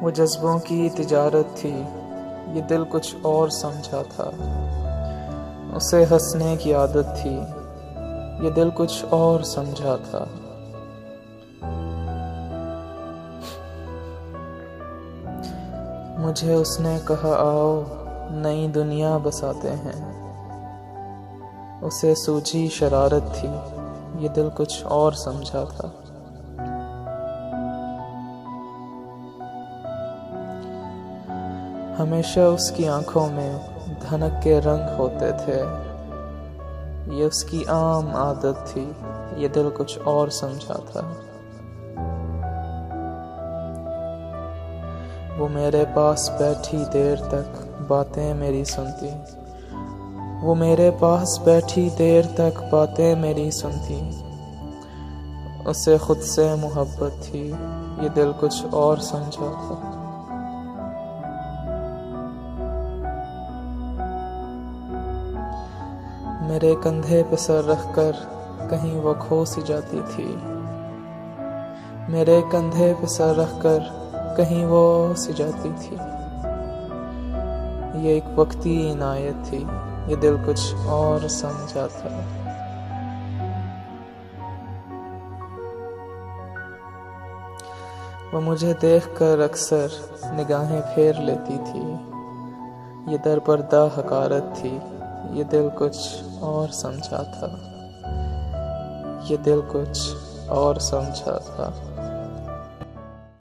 वो जज्बों की तिजारत थी, ये दिल कुछ और समझा था। उसे हंसने की आदत थी, ये दिल कुछ और समझा था। मुझे उसने कहा आओ नई दुनिया बसाते हैं। उसे सूझी शरारत थी, ये दिल कुछ और समझा था। हमेशा उसकी आंखों में धनक के रंग होते थे, ये उसकी आम आदत थी, ये दिल कुछ और समझा था। वो मेरे पास बैठी देर तक बातें मेरी सुनती, वो मेरे पास बैठी देर तक बातें मेरी सुनती। उसे खुद से मोहब्बत थी, ये दिल कुछ और समझा था। मेरे कंधे पे सर रखकर कहीं वो खो सी जाती थी, मेरे कंधे पे सर रखकर कहीं वो सी जाती थी। ये एक वक्ती इनायत थी, ये दिल कुछ और समझा था। वो मुझे देखकर अक्सर निगाहें फेर लेती थी, ये दरपर्दा हकारत थी, ये दिल कुछ और समझा था। ये दिल कुछ और समझा था।